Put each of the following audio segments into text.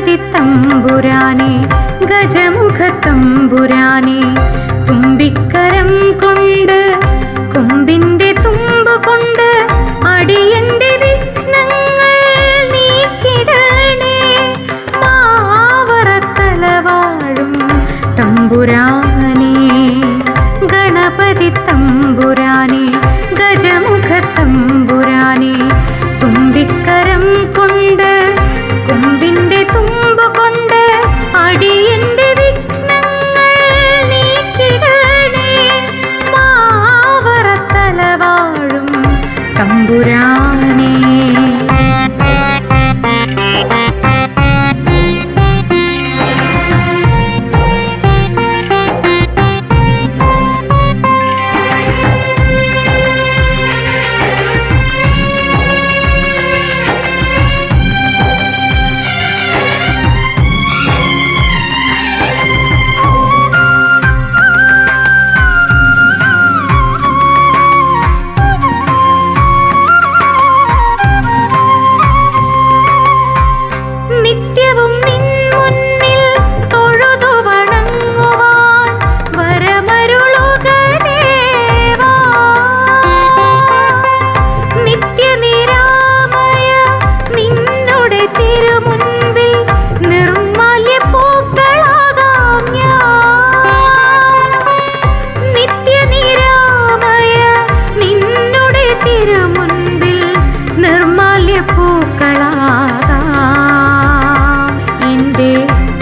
ഗണപതി തമ്പുരാനെ ഗജമുഖ തമ്പുരാനെ തുമ്പിക്കരം കൊണ്ട് കൊമ്പിന്റെ തുമ്പ് കൊണ്ട് അടിയന്റെ വിഘ്നങ്ങൾ നീക്കിടണേ മാവറത്തല വാഴും തമ്പുരാനെ ഗണപതി തമ്പുരാനെ ഗജമുഖ തമ്പുരാനെ തുമ്പിക്കരം കൊണ്ട് കൊമ്പിന്റെ തുമ്പ് കൊണ്ട് അടിയന്റെ വിഘ്നങ്ങൾ നീക്കിടണേ മാവറത്തല വാഴും തമ്പുരാനെ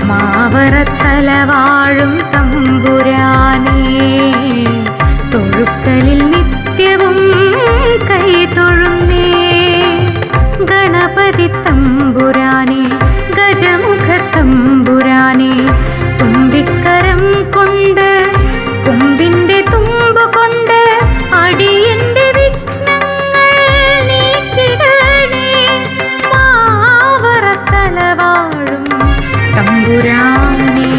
മാവറത്തല വാഴും തമ്പുരാനെ തൊഴുക്കലിൽ നിത്യവും കൈ തൊഴുന്നേ ഗണപതി തമ്പുരാനെ ഗജമുഖ തമ്പുരാനെ തുമ്പിക്കരം കൊണ്ട് കൊമ്പിന്റെ തുമ്പ് കൊണ്ട് അടിയന്റെ വിഘ്നങ്ങൾ നീക്കിടണേ മാവറത്തല വാഴും തമ്പുരാനെ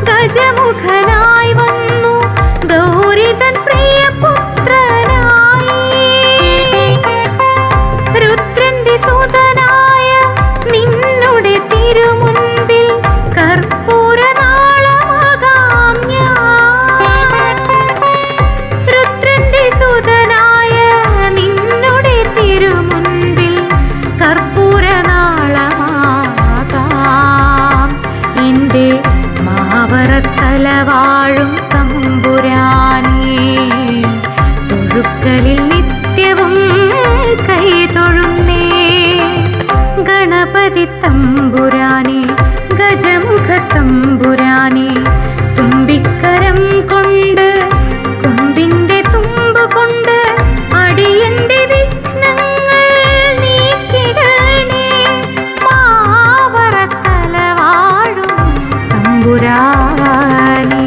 ഗജമുഖനായി വന്നു ഗൗരിതൻ പ്രിയപുത്രനായി രുദ്രന്റെ സുതനായ നിന്നുടെ തിരുമുൻപിൽ കർപ്പൂരനാളമാകാം ഞാൻ രുദ്രന്റെ സുതനായ നിന്നുടെ തിരുമുൻപിൽ കർപ്പൂരനാളമാകാം എൻ്റെ മാവറത്തല വാഴും തമ്പുരാനെ തൊഴുക്കലിൽ നിത്യവും കൈ തൊഴുന്നേ ഗണപതി തമ്പുരാനെ ഗജമുഖ തമ്പുരാനെ തുമ്പിക്കരം കൊണ്ട് കൊമ്പിന്റെ തുമ്പ് കൊണ്ട് അടിയന്റെ വിഘ്നങ്ങൾ നീക്കിടണേ മാവറത്തല വാഴും തമ്പുരാനെ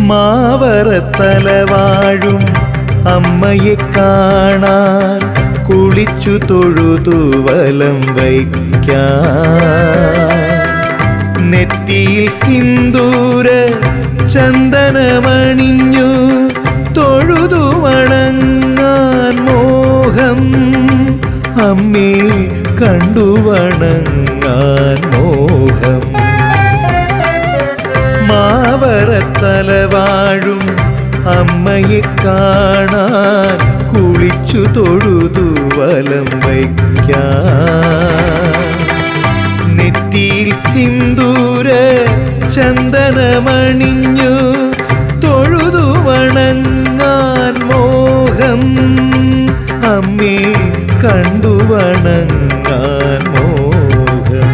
മാവറത്തലവാഴും അമ്മയെ കാണാൻ കുളിച്ചു തൊഴുതു വലം വയ്ക്കാൻ നെറ്റിയിൽ സിന്ദൂര ചന്ദനമണിഞ്ഞു തൊഴുതു വണങ്ങാൻ മോഹം അമ്മേ കണ്ടു വണങ്ങാൻ മോഹം മാവറത്തലവാഴും അമ്മയെ കാണാൻ കുളിച്ചു തൊഴുതു വലം വയ്ക്കാൻ നെറ്റിയിൽ സിന്ദൂര ചന്ദനമണിഞ്ഞു തൊഴുതു വണങ്ങാൻ മോഹം അമ്മേ കണ്ടു വണങ്ങാൻ മോഹം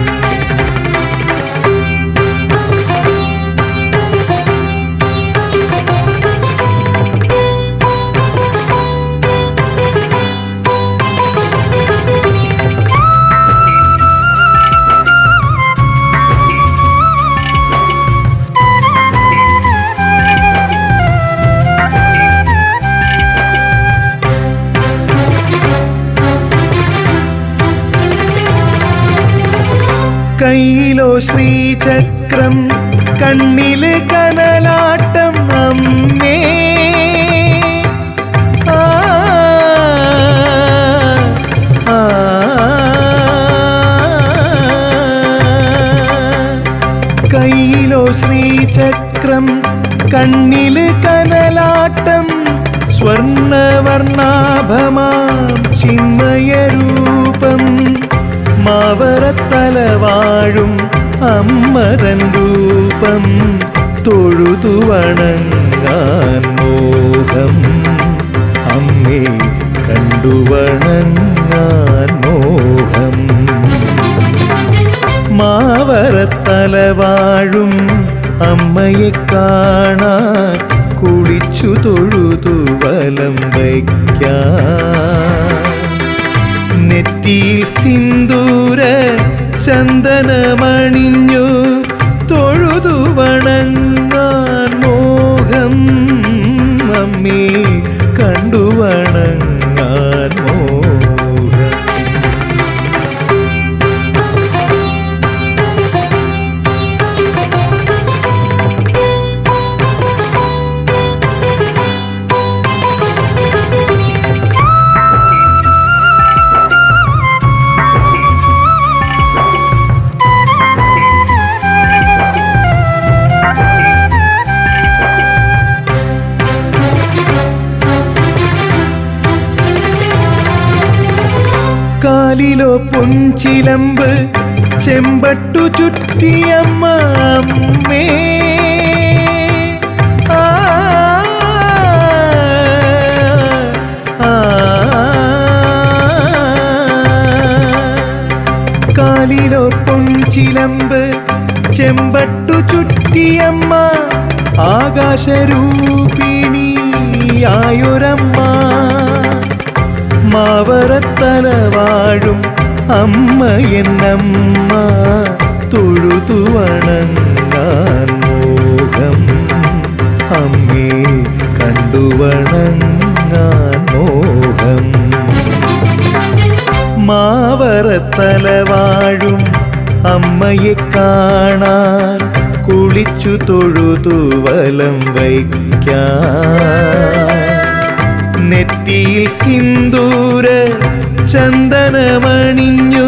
കയ്യിലോ ശ്രീചക്രം കണ്ണില് കനലാട്ടം അമ്മേ കയ്യിലോ ശ്രീചക്രം കണ്ണില് കനലാട്ടം സ്വർണവർണാഭമാം ചിന്മയരൂപം മാവറത്തലവാഴും അമ്മതൻ രൂപം തൊഴുതു വണങ്ങാൻ മോഹം അമ്മേ കണ്ടു വണങ്ങാൻ മോഹം മാവറത്തലവാഴും അമ്മയെ കാണാൻ കുളിച്ചു തൊഴുതു വലം വയ്ക്കാൻ നെറ്റിയിൽ സിന്ദൂര ചന്ദനമണിഞ്ഞു തൊഴുതു വണങ്ങാൻ മോഹം അമ്മേ കണ്ടു വണങ്ങാൻ മോഹം കാലിലോ പൊൻചിലമ്പ് ചെമ്പട്ടു ചുറ്റിയമ്മ അമ്മേ കാലിലോ പൊൻചിലമ്പ് ചെമ്പട്ടു ചുറ്റിയമ്മ ആകാശരൂപിണിയായൊരമ്മ മാവറത്തലവാഴും അമ്മ എന്നമ്മ തൊഴുതു വണങ്ങാൻ മോഹം അമ്മേ കണ്ടു വണങ്ങാൻ മോഹം മാവറത്തലവാഴും അമ്മയെ കാണാൻ കുളിച്ചു തൊഴുതു വലം വയ്ക്കാൻ നെറ്റിയിൽ സിന്ദൂര ചന്ദനമണിഞ്ഞു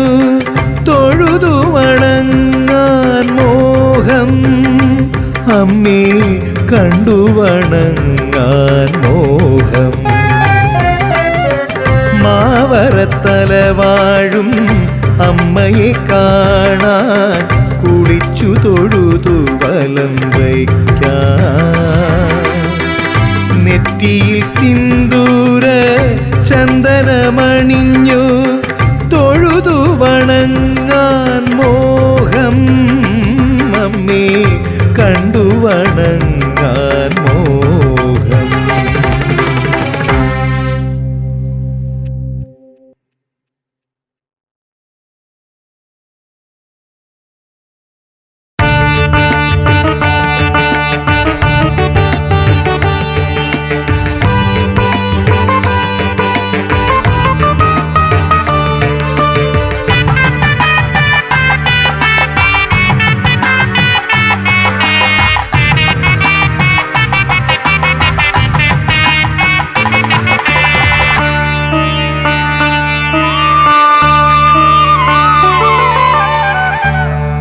തൊഴുതു വണങ്ങാൻ മോഹം അമ്മേ കണ്ടു വണങ്ങാൻ മോഹം മാവറത്തലവാഴും അമ്മയെ കാണാൻ കുളിച്ചു തൊഴുതു വലം വയ്ക്കാൻ നെറ്റിയിൽ സിന്ദൂര ചന്ദനമണിഞ്ഞു തൊഴുതു വണങ്ങാൻ മോഹം അമ്മേ കണ്ടു വണങ്ങാൻ മോഹം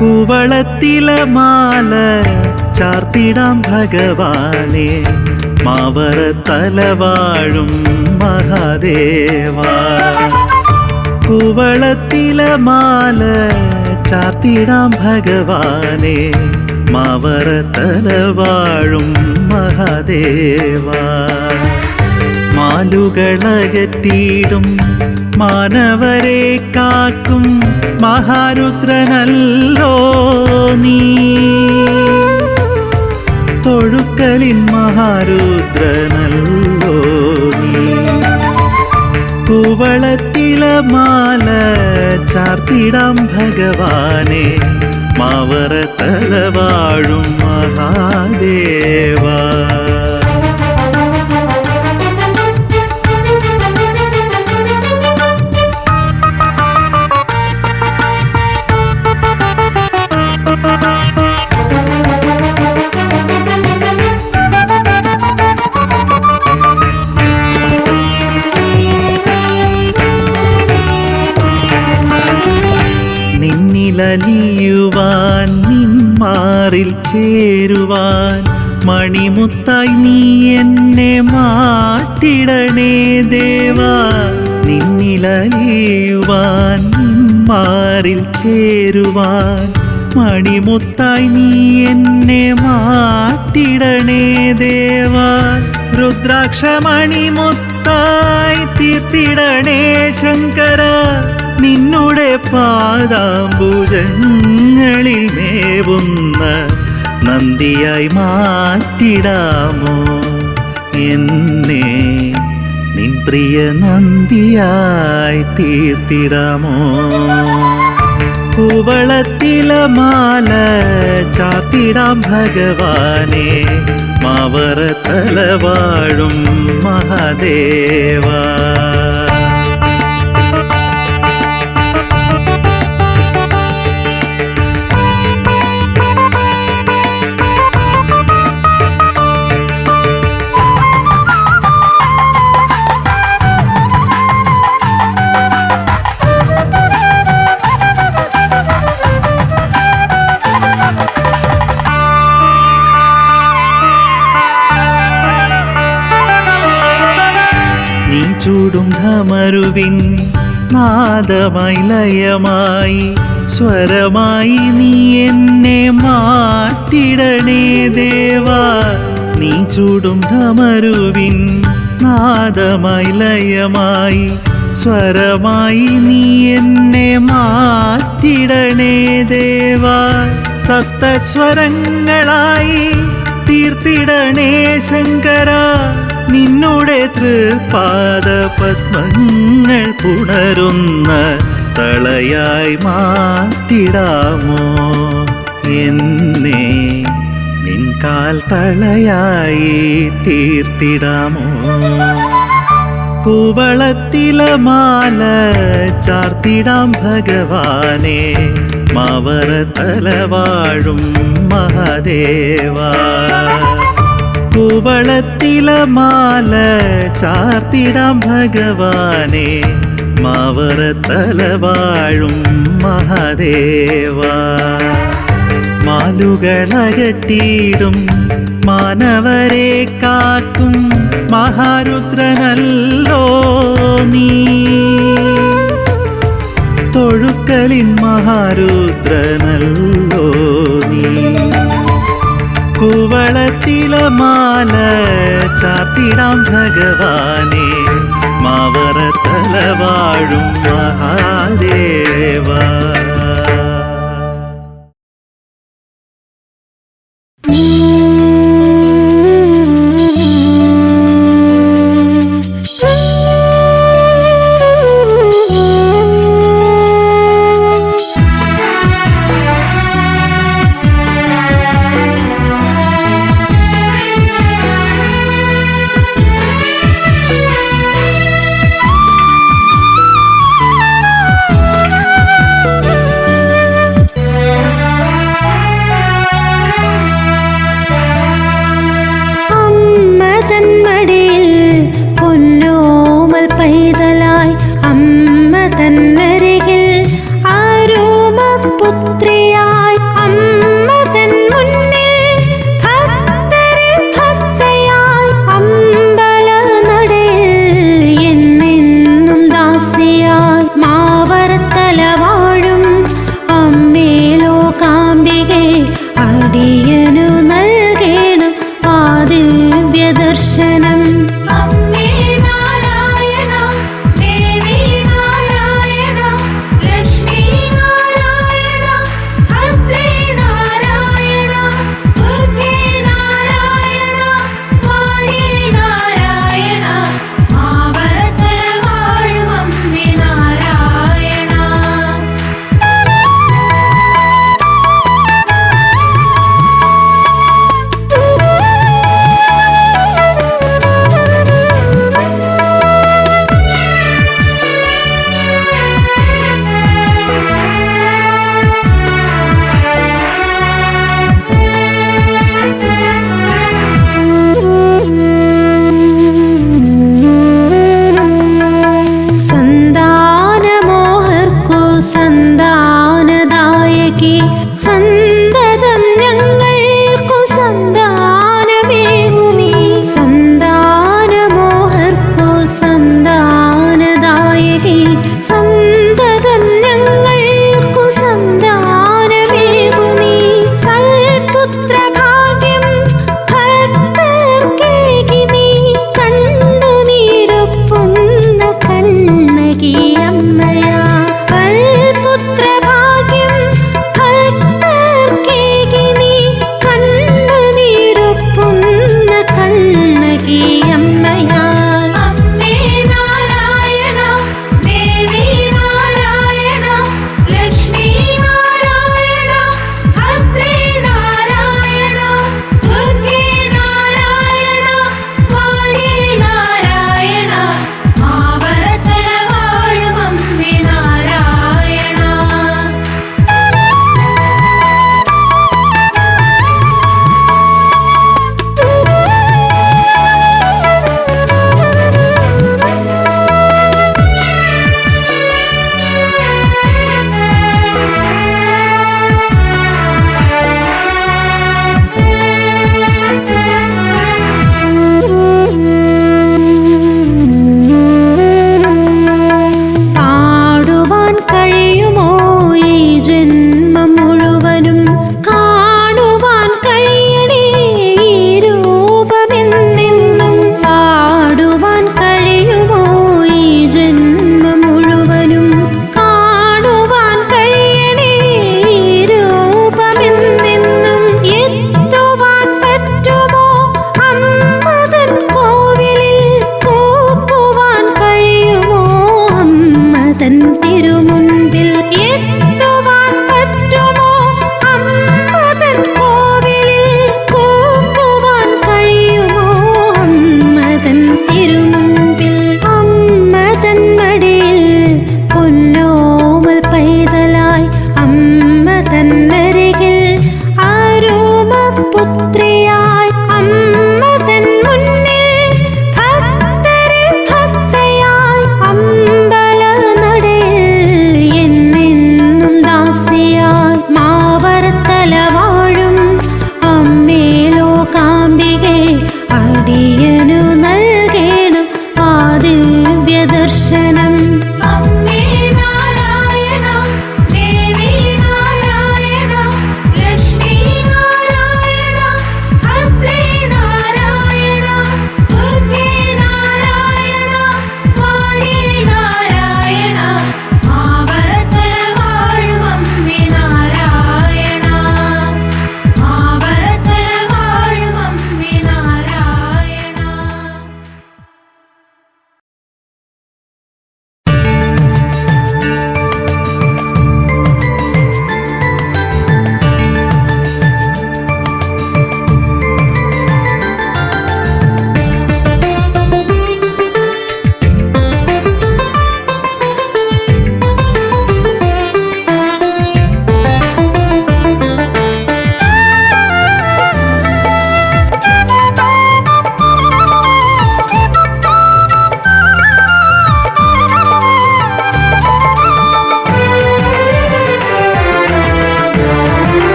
കൂവളത്തില മാല ചാർത്തിടാം ഭഗവാനെ മാവറ തലവാഴും മഹാദേവ. കൂവളത്തില മാല ചാർത്തിടാം ഭഗവാനെ മാവറ തലവാഴും മഹാദേവ. മാലുകളകറ്റിയിടും മാനവരെ കാക്കും മഹാരുദ്രനല്ലോ നീ. തൊഴുക്കലിൻ മഹാരുദ്രനല്ലോ നീ. കൂവളത്തില മാല ചാർത്തിടാം ഭഗവാനെ മാവറ തലവാഴും മഹാദേവ. നിന്നിലലിയുവാൻ നിന്മാറിൽ ചേരുവാൻ മണിമുത്തായി നീ എന്നെ മാറ്റിടണേ ദേവാ. നിന്നിലലിയുവാൻ നിന്മാറിൽ ചേരുവാൻ മണിമുത്തായി നീ എന്നെ മാറ്റിടണേ ദേവാ. രുദ്രാക്ഷമണിമുത്തായി തീർത്തിടണേ ശങ്കര. നിന്നുടെ പാദാംബുജങ്ങളിൽ മേവുന്ന നന്ദിയായി മാറ്റിടാമോ എന്നെ? നിൻ പ്രിയ നന്ദിയായി തീർത്തിടാമോ? കൂവളത്തില മാല ചാർത്തിടാം ഭഗവാനെ മാവറ തലവാഴും മഹാദേവ. ചൂടും ധമരുവിൻ നാദമായി ലയമായി സ്വരമായി നീ എന്നെ മാറ്റിടണേ ദേവാ. നീ ചൂടും ധമരുവിൻ നാദമായി ലയമായി സ്വരമായി നീ എന്നെ മാറ്റിടണേ ദേവാ. സപ്തസ്വരങ്ങളായി തീർത്തിടണേ ശങ്കര. നിന്നുടെ തൃപാദ പത്മങ്ങൾ പുണരുന്ന തളയായി മാറ്റിടാമോ എന്നെ? നിൻകാൽ തളയായി തീർത്തിടാമോ? കൂവളത്തില മാല ചാർത്തിടാം ഭഗവാനെ മാവറ തലവാഴും മഹാദേവ. കൂവളത്തില മാല ചാർത്തിടാം ഭഗവാനെ മാവറ തലവാഴും മഹാദേവ. മാലുകളകറ്റിയിടും മാനവരെ കാക്കും മഹാരുദ്രനല്ലോ നീ. തൊഴുക്കലിൻ മഹാരുദ്രനല്ലോ നീ. കൂവളത്തില മാല ചാർത്തിടാം ഭഗവാനെ മാവറ തലവാഴും മഹാദേവ.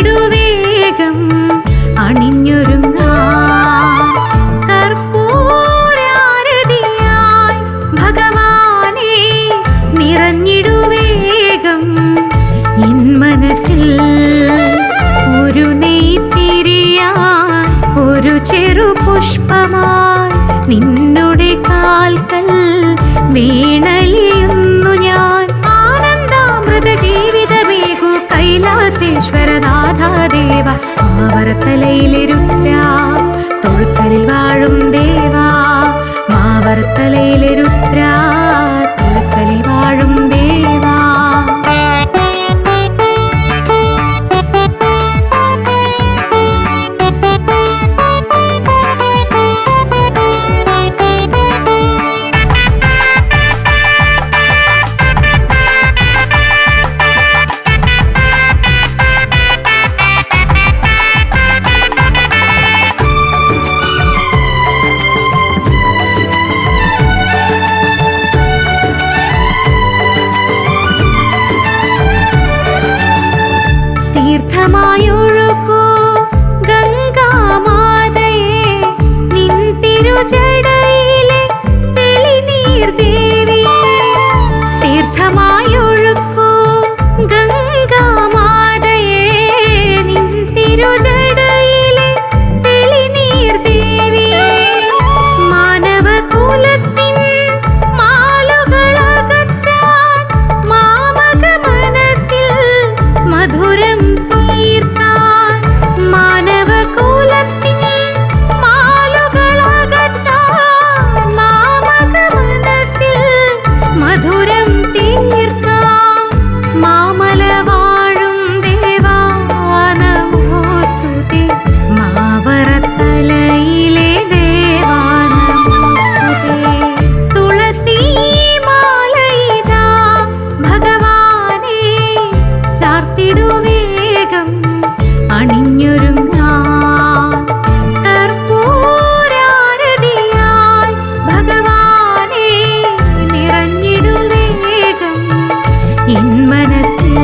ചാർത്തിടുവേഗം അണിഞ്ഞൊരുങ്ങാം. കർപ്പൂരാരതിയായി ഭഗവാനെ നിറഞ്ഞിടുവേഗം എൻ മനസ്സിൽ. ഒരു നെയ്ത്തിരിയാൻ ഒരു ചെറു പുഷ്പമായി നിന്നുടെ കാൽക്കൽ വീണലിയുന്നു ഞാൻ. ആനന്ദാമൃത ജീവിതമേകു കൈലാസേശ്വരനാഥാദേവ. മാവറത്തലയിലിരുത്ത തൊഴുക്കലിൽ വാഴും ദേവാ. മാവറത്തലയിലിരുത്ത തൊഴുക്കലിൽ വാഴും ദേവാ. തീർത്ഥമായൊഴുകൂ ഗംഗാമാതയെ നിൻ തിരുജടയിലെ തെളിനീർ ദേവിയെ. തീർത്ഥമായൊഴുകൂ ഗംഗാമാതയെ നിൻ തിരുജടയിലെ തെളിനീർ ദേവിയെ. മാനവകുലത്തിൻ മാലുകളകറ്റാൻ മാമക മനസ്സിൽ മധുരം തീർക്കാൻ. മാനവകുലത്തിൻ മാലുകളകറ്റാൻ മാമക മനസ്സിൽ മധുരം തീർക്കാൻ. മാമല വാഴും ദേവാ നമോസ്തുതേ. മാവറത്തലയിലെ ദേവാ നമോസ്തുതേ. തുളസി മാലയിതാ ഭഗവാനെ ചാർത്തിടുവേഗം അണിഞ്ഞൊരുങ്ങാം. കർപ്പൂരാരതിയായി ഭഗവാനെ നിറഞ്ഞിടുവേഗം എൻ മനസ്സിൽ.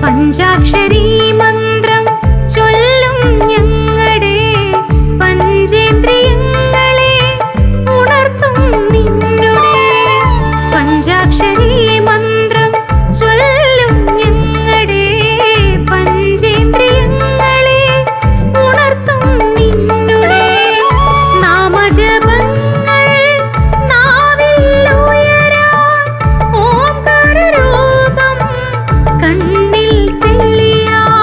പഞ്ചാക്ഷരി മന്ത്രം ചൊല്ലും ഞങ്ങളുടെ പഞ്ചേന്ദ്രിയങ്ങളെ ഉണർത്തും നിന്നുടെ. പഞ്ചാക്ഷരി മന്ത്രം ചൊല്ലും ഞങ്ങളുടെ പഞ്ചേന്ദ്രിയങ്ങളെ ഉണർത്തും നിന്നുടെ. നാമജപങ്ങൾ നാവിൽ ഉയരാൻ ഓംകാരരൂപം കണ്ണിൽ തെളിയാൻ.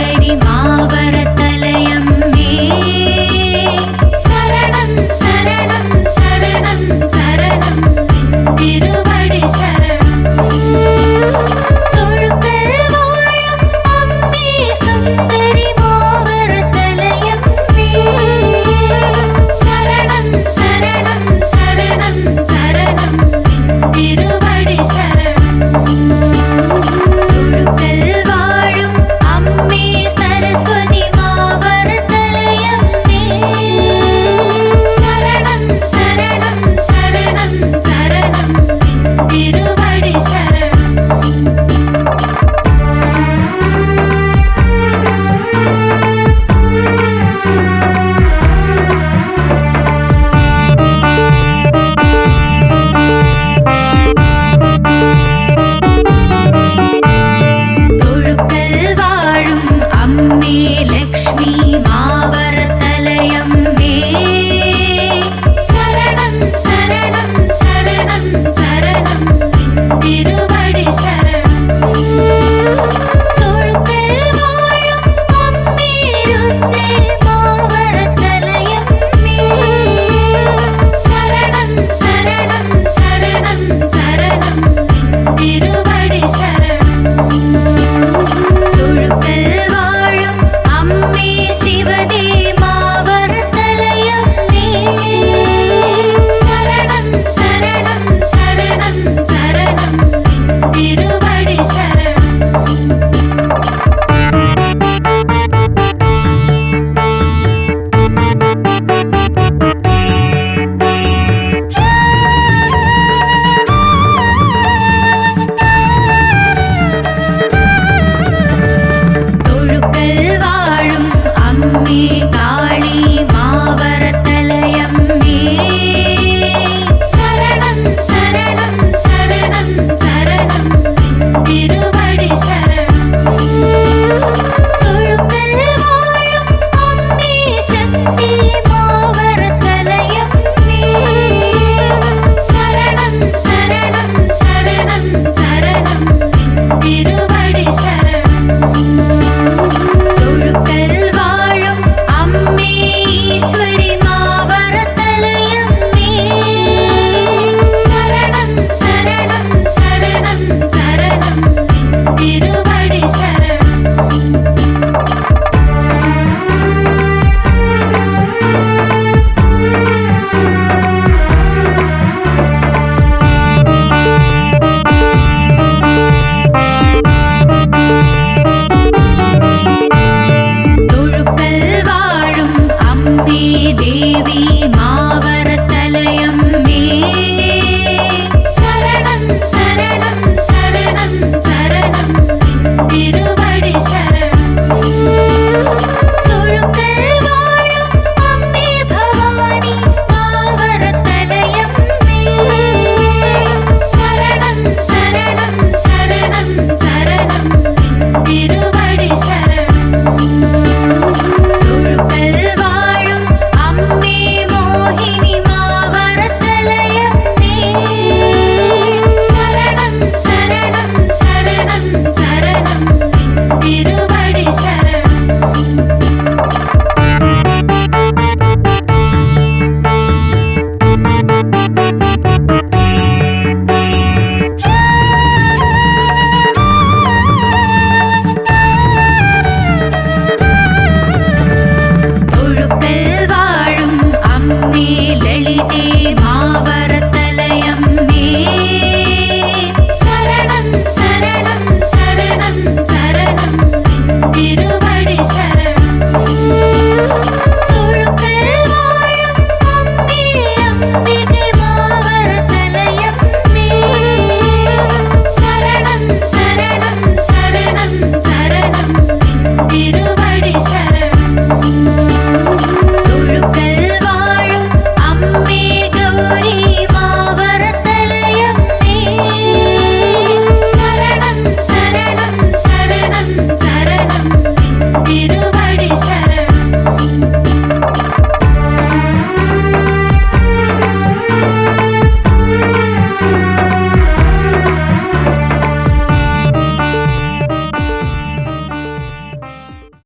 മാവരത്തലവാഴും